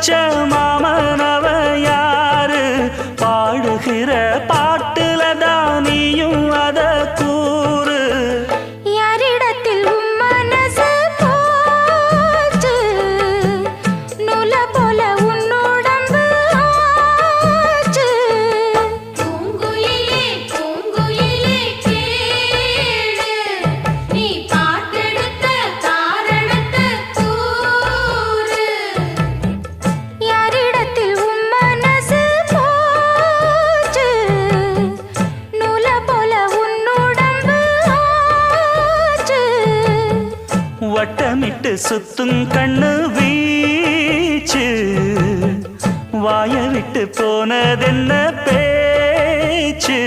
வச்ச மாமனவ யாரு பாடுகிற பாட்டுல தானியும் அத கூறு யாரிடத்தில் மனசு போச்சு நூல போல உன்னுடம்பு ஆச்சு பூங்குயிலே பூங்குயிலே கேளு நீ பாட்டெடுத்த காரணத்தை கூறு யாரிடத்தில் மனசு போச்சு நூல போல உன்னுடம்பு ஆச்சு வட்டமிட்டு சுத்தும் கண்ணு வீச்சு வாய விட்டு போனதென்ன பேச்சு